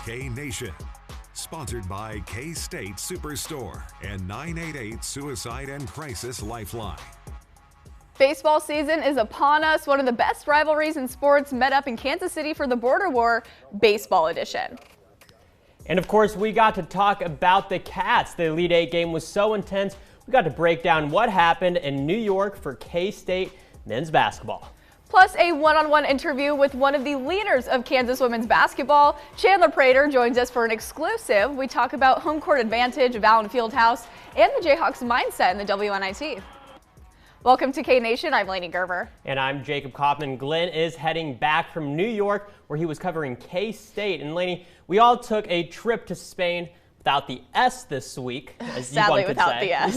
K-Nation. Sponsored by K-State Superstore and 988 Suicide and Crisis Lifeline. Baseball season is upon us. One of the best rivalries in sports met up in Kansas City for the Border War Baseball Edition. And of course, we got to talk about the Cats. The Elite Eight game was so intense, we got to break down what happened in New York for K-State men's basketball. Plus a one-on-one interview with one of the leaders of Kansas women's basketball. Chandler Prater joins us for an exclusive. We talk about home court advantage of Allen Fieldhouse and the Jayhawks' mindset in the WNIT. Welcome to K-Nation. I'm Lainey Gerber. And I'm Jacob Kaufman. Glenn is heading back from New York, where he was covering K-State. And Lainey, we all took a trip to Spain without the S this week, as Sadly, you without the S.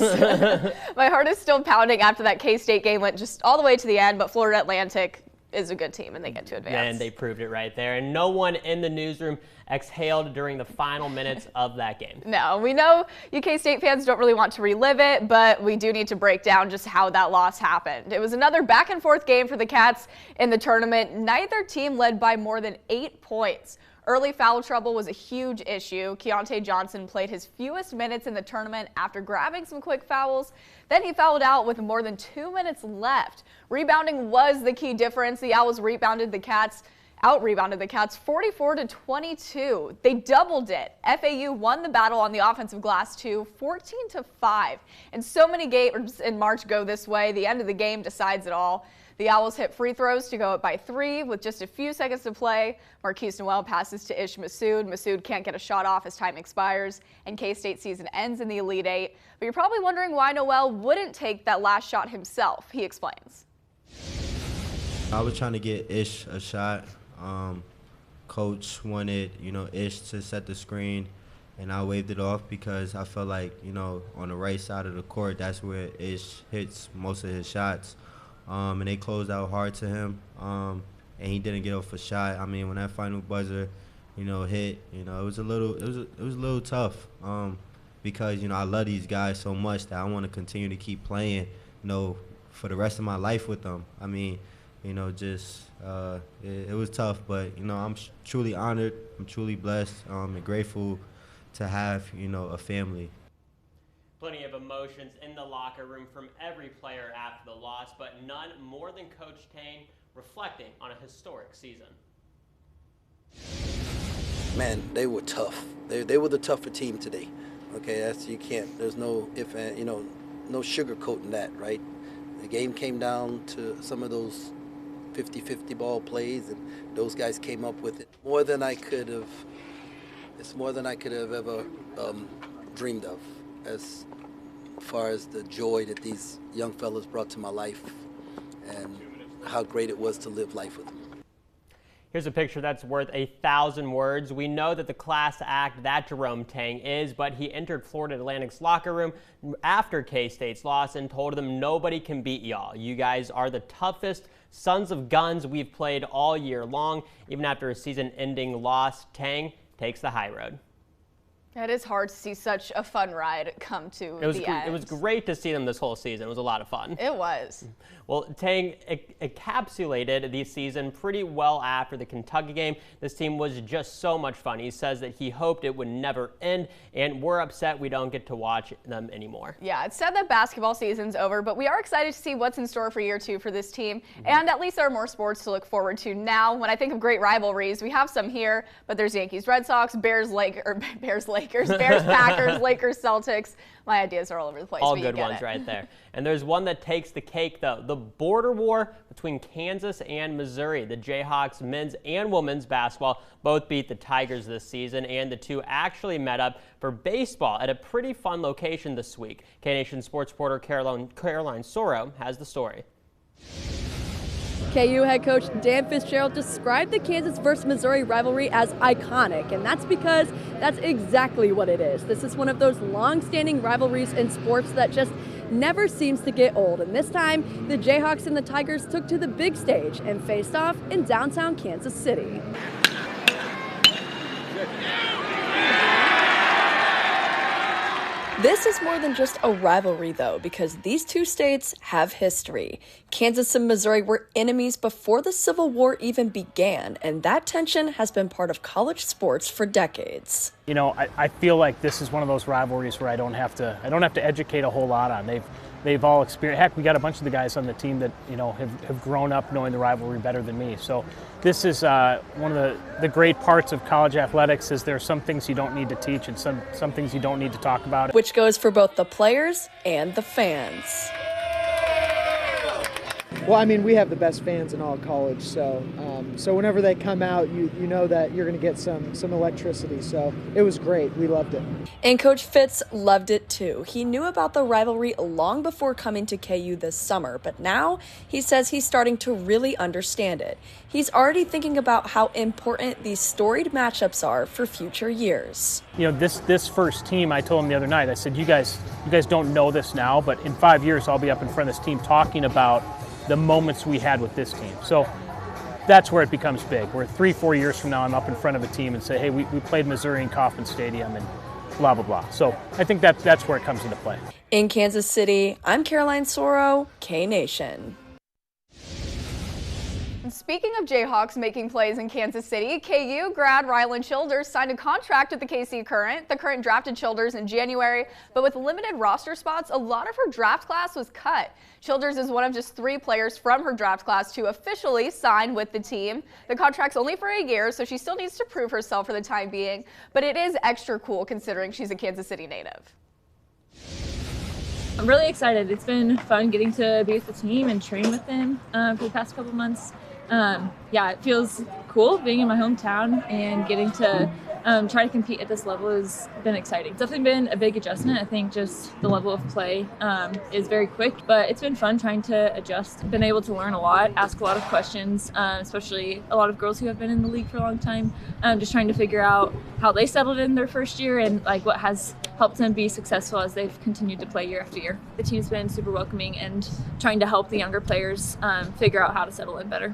My heart is still pounding after that K-State game went just all the way to the end, but Florida Atlantic is a good team and they get to advance. And they proved it right there. And no one in the newsroom exhaled during the final minutes of that game. No, we know you K-State fans don't really want to relive it, but we do need to break down just how that loss happened. It was another back and forth game for the Cats in the tournament. Neither team led by more than 8 points. Early foul trouble was a huge issue. Keontae Johnson played his fewest minutes in the tournament after grabbing some quick fouls. Then he fouled out with more than 2 minutes left. Rebounding was the key difference. The Owls out-rebounded the Cats 44-22. They doubled it. FAU won the battle on the offensive glass too, 14-5. And so many games in March go this way. The end of the game decides it all. The Owls hit free throws to go up by 3 with just a few seconds to play. Marquise Noel passes to Ish Massoud. Massoud can't get a shot off as time expires, and K-State season ends in the Elite Eight. But you're probably wondering why Noel wouldn't take that last shot himself. He explains. I was trying to get Ish a shot. Coach wanted, Ish to set the screen, and I waved it off because I felt like, on the right side of the court, that's where Ish hits most of his shots. And they closed out hard to him, and he didn't get off a shot. I mean, when that final buzzer, hit, it was a little tough, because I love these guys so much that I want to continue to keep playing, for the rest of my life with them. I mean, it was tough, but I'm truly honored. I'm truly blessed, and grateful to have a family. Plenty of emotions in the locker room from every player after the loss, but none more than Coach Tang reflecting on a historic season. Man, they were tough. They were the tougher team today. Okay, there's no no sugarcoating that, right? The game came down to some of those 50-50 ball plays, and those guys came up with it. It's more than I could have ever dreamed of, as far as the joy that these young fellas brought to my life and how great it was to live life with them. Here's a picture that's worth 1,000 words. We know that the class act that Jerome Tang is, but he entered Florida Atlantic's locker room after K-State's loss and told them nobody can beat y'all. You guys are the toughest sons of guns we've played all year long. Even after a season-ending loss, Tang takes the high road. It is hard to see such a fun ride come to the end. It was great to see them this whole season. It was a lot of fun. It was. Well, Tang encapsulated the season pretty well after the Kentucky game. This team was just so much fun. He says that he hoped it would never end, and we're upset we don't get to watch them anymore. Yeah, it's said that basketball season's over, but we are excited to see what's in store for year 2 for this team. And at least there are more sports to look forward to now. When I think of great rivalries, we have some here, but there's Yankees, Red Sox, Bears, Packers, Lakers, Celtics. My ideas are all over the place. All good ones right there. And there's one that takes the cake, though. The border war between Kansas and Missouri. The Jayhawks men's and women's basketball both beat the Tigers this season, and the two actually met up for baseball at a pretty fun location this week. K-Nation sports reporter Caroline Soro has the story. KU head coach Dan Fitzgerald described the Kansas versus Missouri rivalry as iconic, and that's because that's exactly what it is. This is one of those long-standing rivalries in sports that just never seems to get old, and this time the Jayhawks and the Tigers took to the big stage and faced off in downtown Kansas City. This is more than just a rivalry, though, because these two states have history. Kansas and Missouri were enemies before the Civil War even began, and that tension has been part of college sports for decades. You know, I feel like this is one of those rivalries where I don't have to educate a whole lot on. They've all experienced. Heck, we got a bunch of the guys on the team that, you know, have grown up knowing the rivalry better than me. So this is one of the great parts of college athletics is there are some things you don't need to teach and some things you don't need to talk about. Which goes for both the players and the fans. Well, I mean, we have the best fans in all college, so whenever they come out, you know that you're going to get some electricity. So it was great. We loved it. And Coach Fitz loved it too. He knew about the rivalry long before coming to KU this summer, but now he says he's starting to really understand it. He's already thinking about how important these storied matchups are for future years. You know, this first team, I told him the other night, I said, you guys don't know this now, but in 5 years I'll be up in front of this team talking about the moments we had with this team. So that's where it becomes big. Where 3-4 years from now I'm up in front of a team and say, hey, we played Missouri in Kauffman Stadium and blah, blah, blah. So I think that's where it comes into play. In Kansas City, I'm Caroline Soro, K-Nation. And speaking of Jayhawks making plays in Kansas City, KU grad Rylan Childers signed a contract with the KC Current. The Current drafted Childers in January, but with limited roster spots, a lot of her draft class was cut. Childers is one of just 3 players from her draft class to officially sign with the team. The contract's only for a year, so she still needs to prove herself for the time being, but it is extra cool considering she's a Kansas City native. I'm really excited. It's been fun getting to be with the team and train with them for the past couple months. Yeah, it feels cool being in my hometown and getting to try to compete at this level has been exciting. It's definitely been a big adjustment. I think just the level of play is very quick, but it's been fun trying to adjust. Been able to learn a lot, ask a lot of questions, especially a lot of girls who have been in the league for a long time, just trying to figure out how they settled in their first year and like what has helped them be successful as they've continued to play year after year. The team's been super welcoming and trying to help the younger players figure out how to settle in better.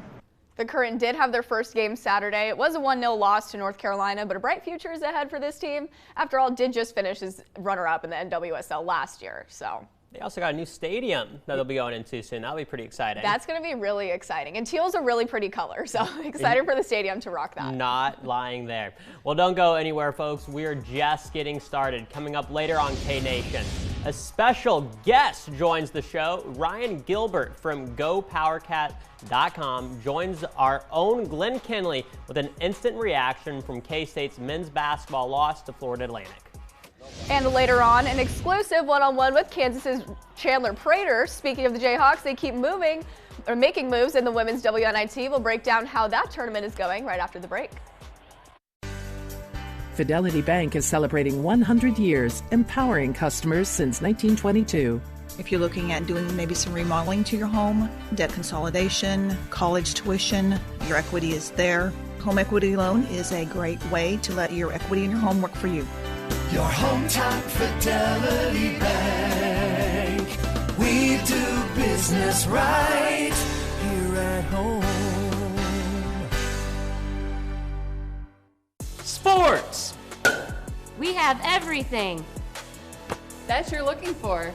The Current did have their first game Saturday. It was a 1-0 loss to North Carolina, but a bright future is ahead for this team. After all, did just finish as runner-up in the NWSL last year. So they also got a new stadium that they'll be going into soon. That'll be pretty exciting. That's going to be really exciting. And teal's a really pretty color, so excited for the stadium to rock that. Not lying there. Well, don't go anywhere, folks. We are just getting started. Coming up later on K-Nation, a special guest joins the show. Ryan Gilbert from GoPowerCat.com joins our own Glenn Kinley with an instant reaction from K-State's men's basketball loss to Florida Atlantic. And later on, an exclusive one-on-one with Kansas's Chandler Prater. Speaking of the Jayhawks, they keep making moves in the women's WNIT. We'll break down how that tournament is going right after the break. Fidelity Bank is celebrating 100 years, empowering customers since 1922. If you're looking at doing maybe some remodeling to your home, debt consolidation, college tuition, your equity is there. Home equity loan is a great way to let your equity in your home work for you. Your hometown Fidelity Bank. We do business right here at home. Sports. We have everything that you're looking for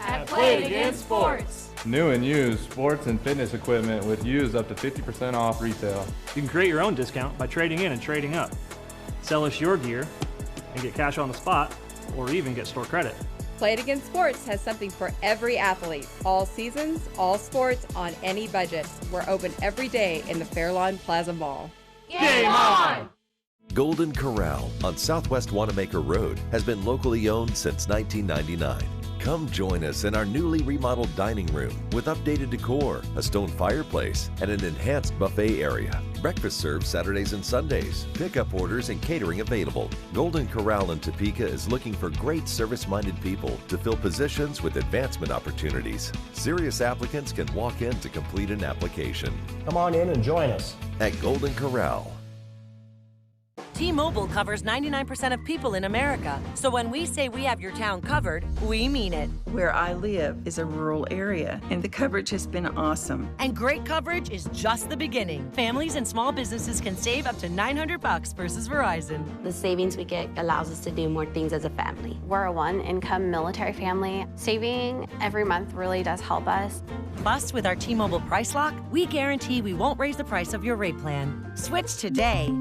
at Play It Again Sports. New and used sports and fitness equipment with used up to 50% off retail. You can create your own discount by trading in and trading up. Sell us your gear and get cash on the spot, or even get store credit. Play It Again Sports has something for every athlete. All seasons, all sports, on any budget. We're open every day in the Fairlawn Plaza Mall. Game on! Golden Corral on Southwest Wanamaker Road has been locally owned since 1999. Come join us in our newly remodeled dining room with updated decor, a stone fireplace, and an enhanced buffet area. Breakfast served Saturdays and Sundays. Pickup orders and catering available. Golden Corral in Topeka is looking for great service-minded people to fill positions with advancement opportunities. Serious applicants can walk in to complete an application. Come on in and join us at Golden Corral. T-Mobile covers 99% of people in America. So when we say we have your town covered, we mean it. Where I live is a rural area, and the coverage has been awesome. And great coverage is just the beginning. Families and small businesses can save up to $900 versus Verizon. The savings we get allows us to do more things as a family. We're a one-income military family. Saving every month really does help us. Plus, with our T-Mobile Price Lock, we guarantee we won't raise the price of your rate plan. Switch today.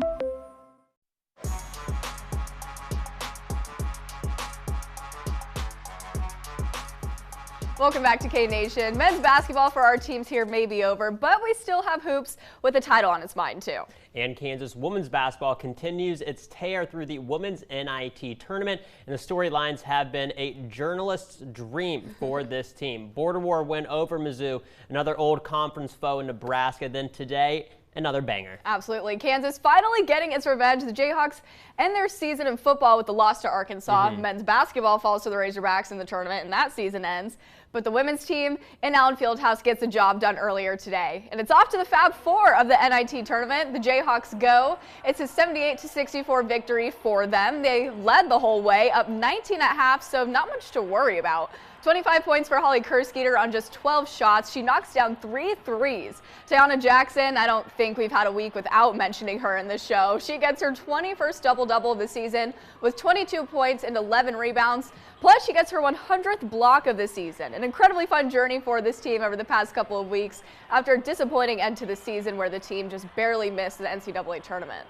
Welcome back to K-Nation. Men's basketball for our teams here may be over, but we still have hoops with a title on its mind, too. And Kansas women's basketball continues its tear through the Women's NIT tournament, and the storylines have been a journalist's dream for this team. Border War win over Mizzou, another old conference foe in Nebraska. Then today, another banger. Absolutely. Kansas finally getting its revenge. The Jayhawks end their season in football with the loss to Arkansas. Men's basketball falls to the Razorbacks in the tournament, and that season ends. But the women's team in Allen Fieldhouse gets the job done earlier today. And it's off to the Fab Four of the NIT tournament. The Jayhawks go. It's a 78-64 victory for them. They led the whole way, up 19 at half, so not much to worry about. 25 points for Holly Kerskeeter on just 12 shots. She knocks down 3 threes. Tiana Jackson, I don't think we've had a week without mentioning her in the show. She gets her 21st double-double of the season with 22 points and 11 rebounds. Plus, she gets her 100th block of the season. An incredibly fun journey for this team over the past couple of weeks after a disappointing end to the season where the team just barely missed the NCAA tournament.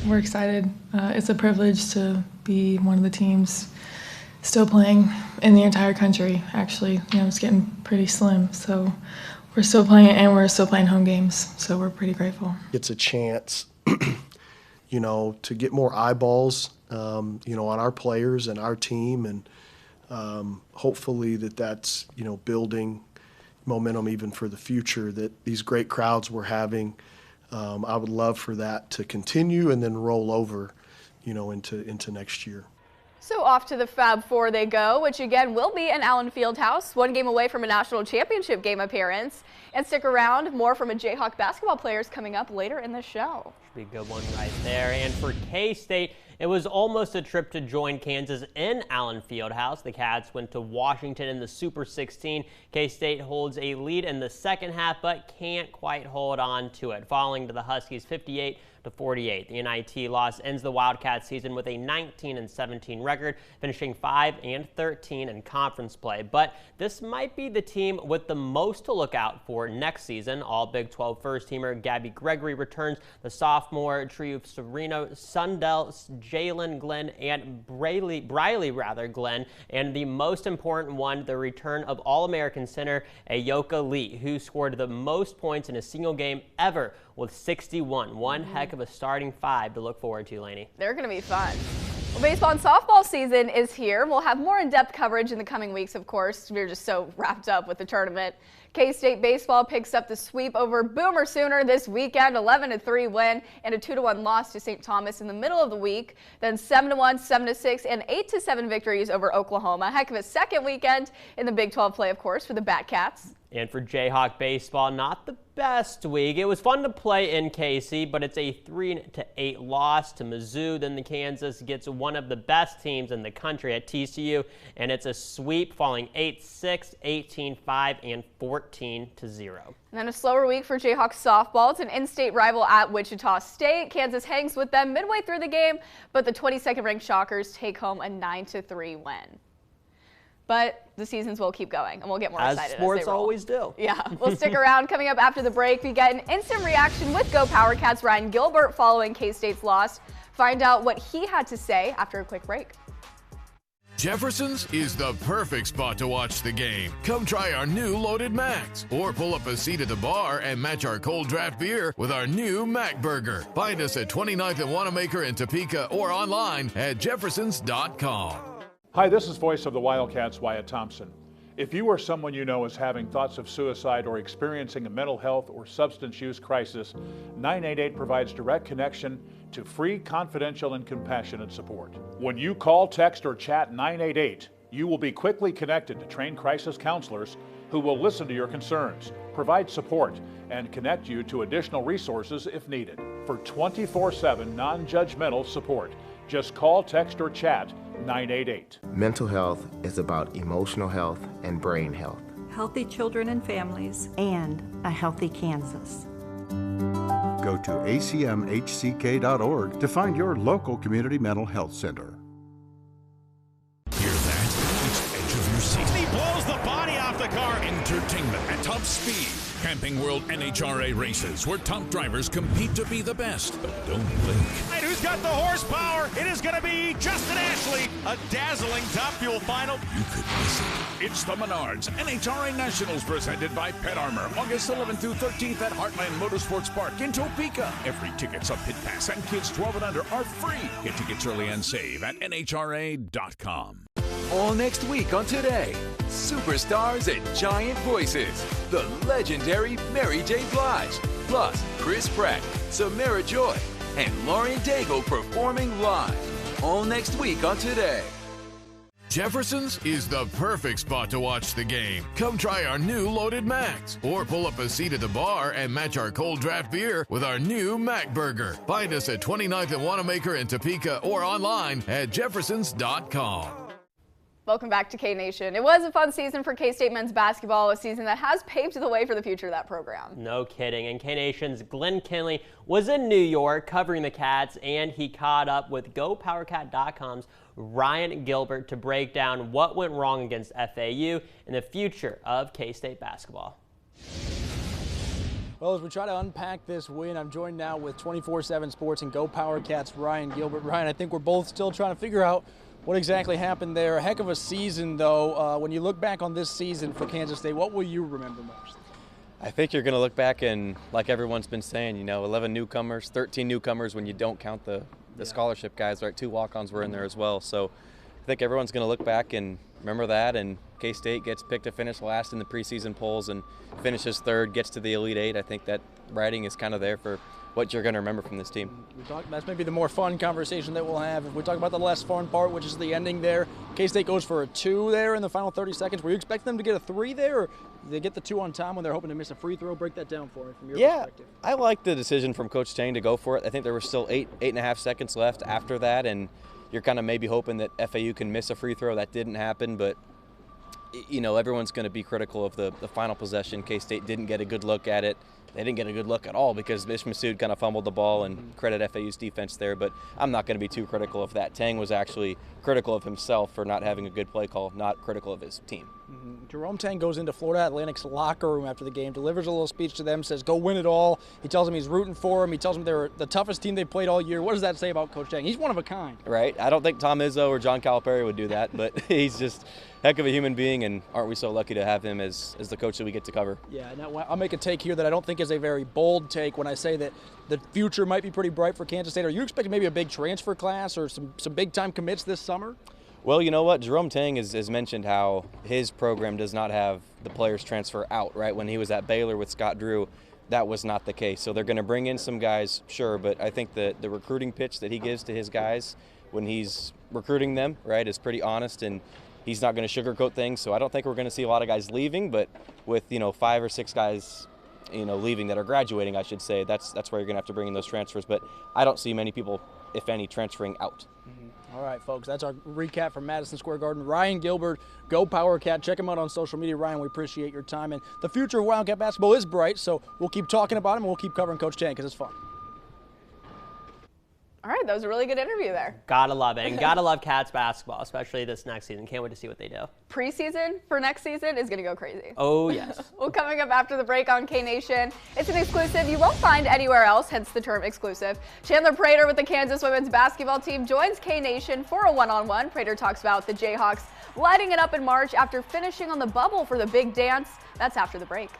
We're excited. It's a privilege to be one of the teams still playing in the entire country, actually. You know, it's getting pretty slim, so we're still playing and we're still playing home games, so we're pretty grateful. It's a chance, you know, to get more eyeballs, you know, on our players and our team, and hopefully that's, you know, building momentum even for the future, that these great crowds we're having, I would love for that to continue and then roll over, you know, into next year. So off to the Fab Four they go, which again will be in Allen Fieldhouse, one game away from a national championship game appearance. And stick around, more from a Jayhawk basketball players coming up later in the show. Should be a good one right there. And for K-State, it was almost a trip to join Kansas in Allen Fieldhouse. The Cats went to Washington in the Super 16. K-State holds a lead in the second half, but can't quite hold on to it, falling to the Huskies 58-48. The NIT loss ends the Wildcats season with a 19-17 record, finishing 5-13 in conference play. But this might be the team with the most to look out for next season. All Big 12 first-teamer Gabby Gregory returns. The sophomore trio of Sereno, Sundell, Jalen Glenn, and Briley Glenn. And the most important one, the return of All-American center Ayoka Lee, who scored the most points in a single game ever with 61. One heck of a starting five to look forward to, Lainey. They're going to be fun. Well, baseball and softball season is here. We'll have more in-depth coverage in the coming weeks, of course. We're just so wrapped up with the tournament. K-State baseball picks up the sweep over Boomer Sooner this weekend, 11-3 win and a 2-1 loss to St. Thomas in the middle of the week. Then 7-1, 7-6, and 8-7 victories over Oklahoma. Heck of a second weekend in the Big 12 play, of course, for the Batcats. And for Jayhawk baseball, not the best week. It was fun to play in KC, but it's a 3-8 loss to Mizzou. Then the Kansas gets one of the best teams in the country at TCU, and it's a sweep, falling 8-6, 18-5, and 14-0. And then a slower week for Jayhawks softball. It's an in-state rival at Wichita State. Kansas hangs with them midway through the game, but the 22nd ranked Shockers take home a 9-3 win. But the seasons will keep going, and we'll get more excited as sports they roll. always do. Yeah, we'll stick around. Coming up after the break, we get an instant reaction with Go Power Cats Ryan Gilbert following K-State's loss. Find out what he had to say after a quick break. Jefferson's is the perfect spot to watch the game. Come try our new Loaded Macs, or pull up a seat at the bar and match our cold draft beer with our new Mac Burger. Find us at 29th and Wanamaker in Topeka or online at jeffersons.com. Hi, this is Voice of the Wildcats, Wyatt Thompson. If you or someone you know is having thoughts of suicide or experiencing a mental health or substance use crisis, 988 provides direct connection to free, confidential, and compassionate support. When you call, text, or chat 988, you will be quickly connected to trained crisis counselors who will listen to your concerns, provide support, and connect you to additional resources if needed. for 24/7 non-judgmental support. Just call, text, or chat 988. Mental health is about emotional health and brain health. Healthy children and families, and a healthy Kansas. Go to acmhck.org to find your local community mental health center. Hear that? It's edge of your seat. He blows the body off the car. Entertainment at top speed. Camping World NHRA races where top drivers compete to be the best. But don't blink. And who's got the horsepower? It is going to be Justin Ashley. A dazzling Top Fuel final. You could miss it. It's the Menards NHRA Nationals presented by Pet Armor. August 11th through 13th at Heartland Motorsports Park in Topeka. Every ticket's a pit pass and kids 12 and under are free. Get tickets early and save at nhra.com. All next week on Today, superstars and giant voices. The legendary Mary J. Blige, plus Chris Pratt, Samara Joy, and Lauren Daigle performing live. All next week on Today. Jefferson's is the perfect spot to watch the game. Come try our new Loaded Macs, or pull up a seat at the bar and match our cold draft beer with our new Mac Burger. Find us at 29th and Wanamaker in Topeka or online at jeffersons.com. Welcome back to K-Nation. It was a fun season for K-State men's basketball, a season that has paved the way for the future of that program. No kidding. And K-Nation's Glenn Kinley was in New York covering the Cats, and he caught up with GoPowerCat.com's Ryan Gilbert to break down what went wrong against FAU and the future of K-State basketball. Well, as we try to unpack this win, I'm joined now with 24/7 Sports and GoPowerCat's Ryan Gilbert. Ryan, I think we're both still trying to figure out what exactly happened there. A heck of a season, though. When you look back on this season for Kansas State, what will you remember most? I think you're going to look back and, like everyone's been saying, 11 newcomers, 13 newcomers when you don't count the scholarship guys, right? 2 walk-ons were in there as well. So I think everyone's going to look back and remember that, and K-State gets picked to finish last in the preseason polls and finishes 3rd, gets to the Elite 8. I think that writing is kind of there for what you're going to remember from this team. That's maybe the more fun conversation that we'll have. If we talk about the less fun part, which is the ending there, K-State goes for a 2 there in the final 30 seconds. Were you expecting them to get a 3 there, or did they get the 2 on time when they're hoping to miss a free throw? Break that down for me from your perspective. I like the decision from Coach Chang to go for it. I think there were still 8.5 seconds left after that, and you're kind of maybe hoping that FAU can miss a free throw. That didn't happen, but everyone's going to be critical of the final possession. K-State didn't get a good look at it. They didn't get a good look at all because Bish Massoud kind of fumbled the ball, and credit FAU's defense there, but I'm not going to be too critical of that. Tang was actually critical of himself for not having a good play call, not critical of his team. Jerome Tang goes into Florida Atlantic's locker room after the game, delivers a little speech to them, says go win it all. He tells them he's rooting for them. He tells them they're the toughest team they played all year. What does that say about Coach Tang? He's one of a kind. Right. I don't think Tom Izzo or John Calipari would do that, but he's just a heck of a human being, and aren't we so lucky to have him as the coach that we get to cover. Yeah, now I'll make a take here that I don't think is a very bold take when I say that the future might be pretty bright for Kansas State. Are you expecting maybe a big transfer class or some big-time commits this summer? Well, you know what? Jerome Tang has mentioned how his program does not have the players transfer out, right? When he was at Baylor with Scott Drew, that was not the case. So they're going to bring in some guys, sure, but I think the recruiting pitch that he gives to his guys when he's recruiting them, right, is pretty honest, and he's not going to sugarcoat things. So I don't think we're going to see a lot of guys leaving, but with, 5 or 6 guys, leaving that are graduating, I should say, that's where you're going to have to bring in those transfers. But I don't see many people, if any, transferring out. All right, folks, that's our recap from Madison Square Garden. Ryan Gilbert, GoPowerCat. Check him out on social media. Ryan, we appreciate your time. And the future of Wildcat basketball is bright, so we'll keep talking about him and we'll keep covering Coach Chang because it's fun. All right, that was a really good interview there. Gotta love it, and gotta love Cats basketball, especially this next season. Can't wait to see what they do. Preseason for next season is gonna go crazy. Oh, yes. Well, coming up after the break on K-Nation, it's an exclusive you won't find anywhere else, hence the term exclusive. Chandler Prater with the Kansas women's basketball team joins K-Nation for a one-on-one. Prater talks about the Jayhawks lighting it up in March after finishing on the bubble for the big dance. That's after the break.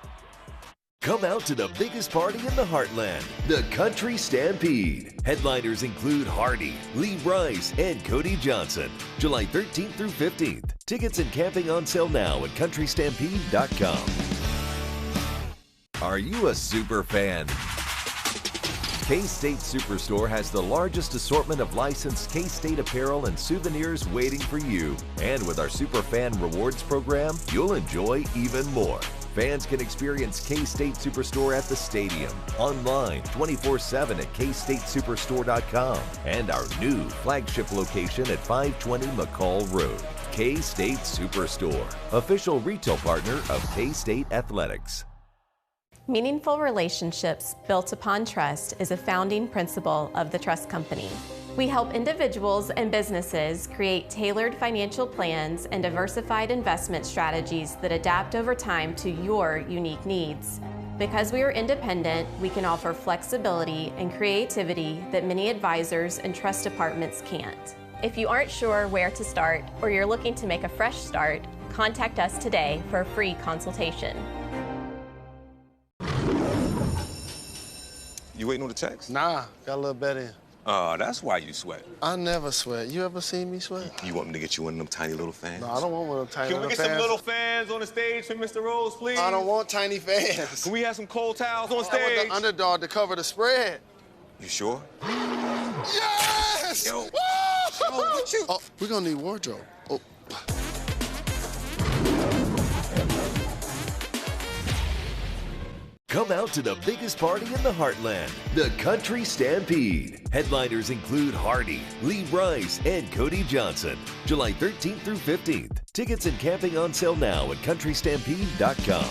Come out to the biggest party in the heartland, the Country Stampede. Headliners include Hardy, Lee Brice, and Cody Johnson. July 13th through 15th. Tickets and camping on sale now at countrystampede.com. Are you a super fan? K-State Superstore has the largest assortment of licensed K-State apparel and souvenirs waiting for you. And with our Superfan Rewards program, you'll enjoy even more. Fans can experience K-State Superstore at the stadium, online 24/7 at kstatesuperstore.com, and our new flagship location at 520 McCall Road. K-State Superstore, official retail partner of K-State Athletics. Meaningful relationships built upon trust is a founding principle of the Trust Company. We help individuals and businesses create tailored financial plans and diversified investment strategies that adapt over time to your unique needs. Because we are independent, we can offer flexibility and creativity that many advisors and trust departments can't. If you aren't sure where to start or you're looking to make a fresh start, contact us today for a free consultation. You waiting on the text? Nah, got a little bet in. That's why you sweat. I never sweat. You ever seen me sweat? You want me to get you one of them tiny little fans? No, I don't want one of them tiny little fans. Can we get some little fans on the stage for Mr. Rose, please? I don't want tiny fans. Can we have some cold towels on stage? I want the underdog to cover the spread. You sure? Yes! Yo. What you? Oh, we're gonna need wardrobe. Oh. Come out to the biggest party in the heartland, the Country Stampede. Headliners include Hardy, Lee Brice, and Cody Johnson. July 13th through 15th. Tickets and camping on sale now at countrystampede.com.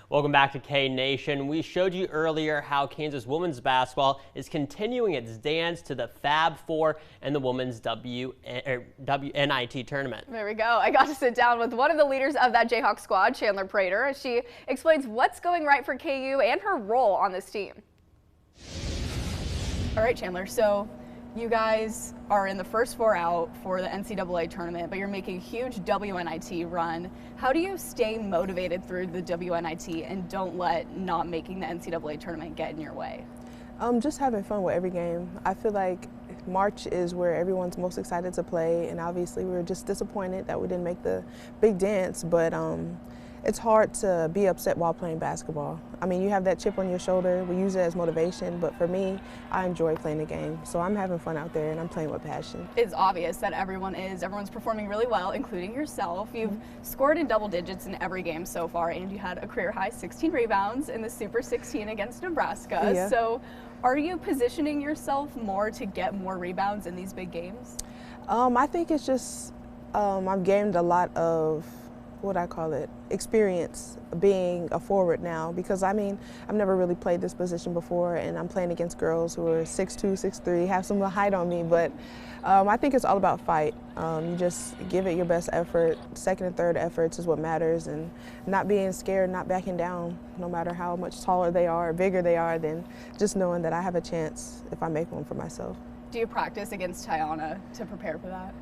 Welcome back to K Nation. We showed you earlier how Kansas women's basketball is continuing its dance to the Fab Four and the women's WNIT tournament. There we go. I got to sit down with one of the leaders of that Jayhawk squad, Chandler Prater, as she explains what's going right for KU and her role on this team. All right, Chandler, so you guys are in the first four out for the NCAA tournament, but you're making a huge WNIT run. How do you stay motivated through the WNIT and don't let not making the NCAA tournament get in your way? Just having fun with every game. I feel like March is where everyone's most excited to play, and obviously we were just disappointed that we didn't make the big dance, but it's hard to be upset while playing basketball. I mean, you have that chip on your shoulder. We use it as motivation, but for me, I enjoy playing the game. So I'm having fun out there, and I'm playing with passion. It's obvious that everyone's performing really well, including yourself. You've scored in double digits in every game so far, and you had a career high 16 rebounds in the Super 16 against Nebraska. Yeah. So are you positioning yourself more to get more rebounds in these big games? I think it's just I've gained a lot of experience being a forward now, because I mean, I've never really played this position before, and I'm playing against girls who are 6'2", 6'3", have some height on me, but I think it's all about fight. You just give it your best effort. Second and third efforts is what matters, and not being scared, not backing down, no matter how much taller they are, bigger they are, then just knowing that I have a chance if I make one for myself. Do you practice against Tiana to prepare for that?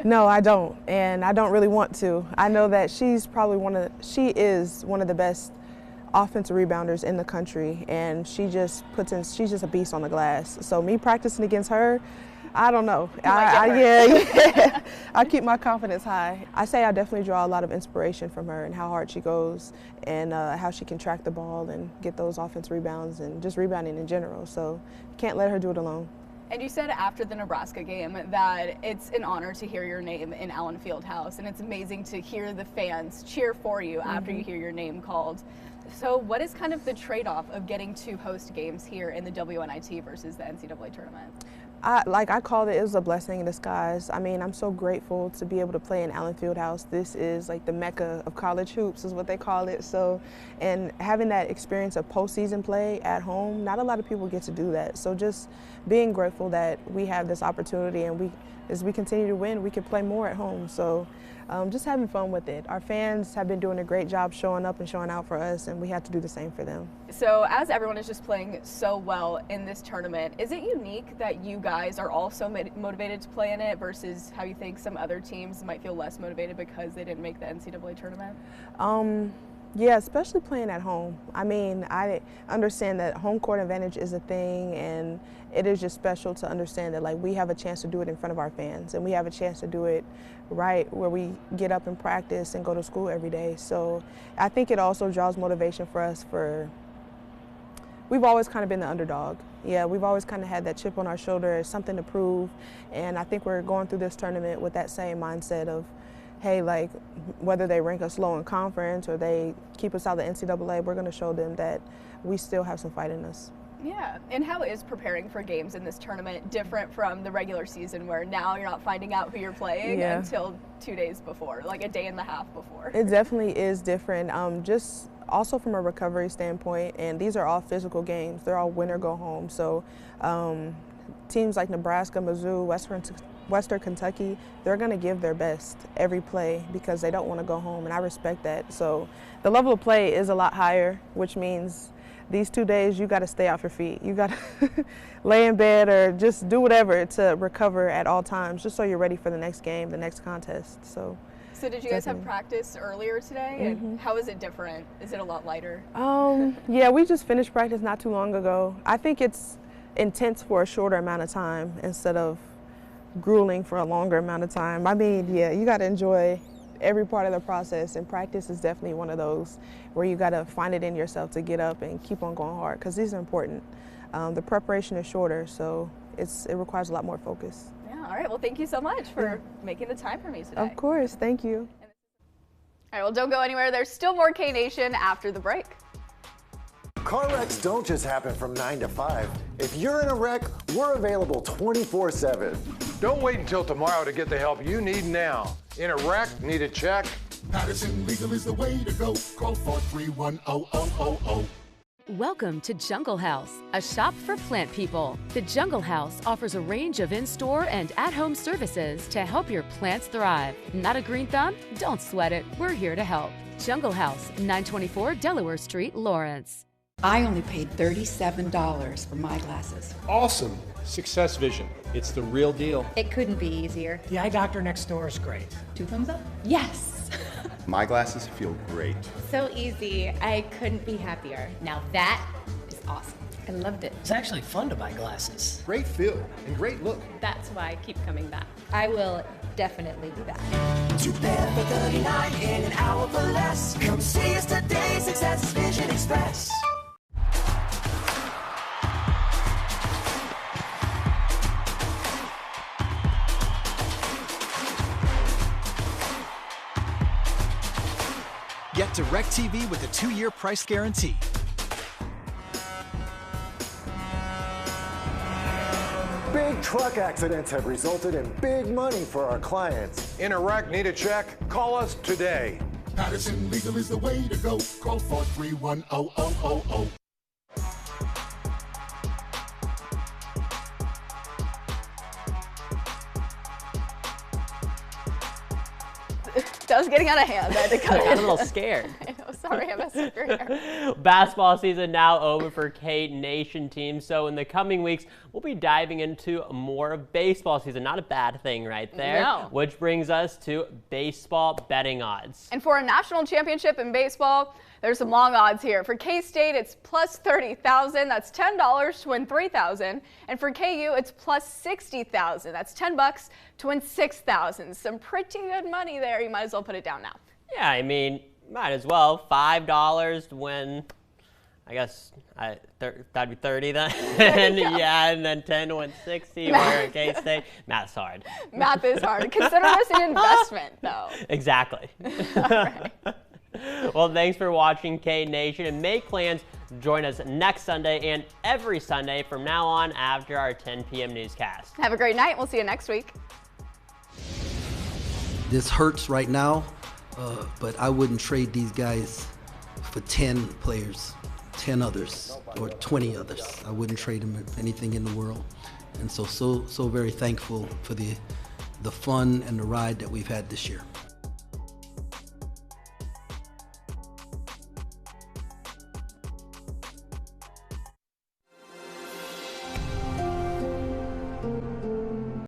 No, I don't, and I don't really want to. I know that she is one of the best offensive rebounders in the country, and she's just a beast on the glass. So me practicing against her, I don't know. Yeah. I keep my confidence high. I say I definitely draw a lot of inspiration from her and how hard she goes, and how she can track the ball and get those offensive rebounds and just rebounding in general. So can't let her do it alone. And you said after the Nebraska game that it's an honor to hear your name in Allen Fieldhouse, and it's amazing to hear the fans cheer for you after you hear your name called. So what is kind of the trade-off of getting to host games here in the WNIT versus the NCAA tournament? I called it was a blessing in disguise. I mean, I'm so grateful to be able to play in Allen Fieldhouse. This is like the mecca of college hoops is what they call it. So, and having that experience of postseason play at home, not a lot of people get to do that. So just being grateful that we have this opportunity, and as we continue to win, we can play more at home. So just having fun with it. Our fans have been doing a great job showing up and showing out for us, and we have to do the same for them. So as everyone is just playing so well in this tournament, is it unique that you guys are also motivated to play in it versus how you think some other teams might feel less motivated because they didn't make the NCAA tournament? Yeah, especially playing at home. I mean, I understand that home court advantage is a thing, and it is just special to understand that we have a chance to do it in front of our fans, and we have a chance to do it right where we get up and practice and go to school every day. So I think it also draws motivation for us we've always kind of been the underdog. Yeah, we've always kind of had that chip on our shoulder as something to prove, and I think we're going through this tournament with that same mindset of hey, like whether they rank us low in conference or they keep us out of the NCAA, we're going to show them that we still have some fight in us. Yeah, and how is preparing for games in this tournament different from the regular season where now you're not finding out who you're playing until 2 days before, like a day and a half before? It definitely is different, just also from a recovery standpoint, and these are all physical games. They're all win or go home. So teams like Nebraska, Mizzou, Western Kentucky, they're going to give their best every play because they don't want to go home, and I respect that. So the level of play is a lot higher, which means these 2 days you got to stay off your feet. You got to lay in bed or just do whatever to recover at all times, just so you're ready for the next game, the next contest. So did you guys have practice earlier today? And how is it different? Is it a lot lighter? Yeah, we just finished practice not too long ago. I think it's intense for a shorter amount of time instead of grueling for a longer amount of time. I mean, yeah, you got to enjoy every part of the process, and practice is definitely one of those where you got to find it in yourself to get up and keep on going hard because these are important. The preparation is shorter, so it requires a lot more focus. Yeah, all right, well, thank you so much for making the time for me today. Of course, thank you. All right, well, don't go anywhere. There's still more K-Nation after the break. Car wrecks don't just happen from 9 to 5. If you're in a wreck, we're available 24/7. Don't wait until tomorrow to get the help you need now. In a wreck, need a check? Patterson Legal is the way to go. Call 431-0000. Welcome to Jungle House, a shop for plant people. The Jungle House offers a range of in-store and at-home services to help your plants thrive. Not a green thumb? Don't sweat it. We're here to help. Jungle House, 924 Delaware Street, Lawrence. I only paid $37 for my glasses. Awesome. Success Vision. It's the real deal. It couldn't be easier. The eye doctor next door is great. 2 thumbs up? Yes. My glasses feel great. So easy. I couldn't be happier. Now that is awesome. I loved it. It's actually fun to buy glasses. Great feel and great look. That's why I keep coming back. I will definitely be back. 2 pair for $39 in an hour for less. Come see us today, Success Vision Express. Get DirecTV with a 2-year price guarantee. Big truck accidents have resulted in big money for our clients. In a wreck, need a check? Call us today. Patterson Legal is the way to go. Call 431-0000. That was getting out of hand. I had to cut it. I got a little scared. I know, sorry, I messed up your hair. Basketball season now over for K-Nation teams. So in the coming weeks, we'll be diving into more of baseball season. Not a bad thing right there. No. Which brings us to baseball betting odds. And for a national championship in baseball, there's some long odds here. For K-State, it's plus 30,000. That's $10 to win 3,000. And for KU, it's plus 60,000. That's $10 to win 6,000. Some pretty good money there. You might as well put it down now. Yeah, I mean, might as well. $5 to win, I guess, that'd be 30 then. Yeah, and then 10 to win 60 or K-State. Math's hard. Math is hard. Consider this an investment, though. Exactly. All right. Well, thanks for watching K-Nation, and make plans to join us next Sunday and every Sunday from now on after our 10 p.m. newscast. Have a great night. We'll see you next week. This hurts right now, but I wouldn't trade these guys for 10 players, 10 others, or 20 others. I wouldn't trade them for anything in the world. And so very thankful for the fun and the ride that we've had this year.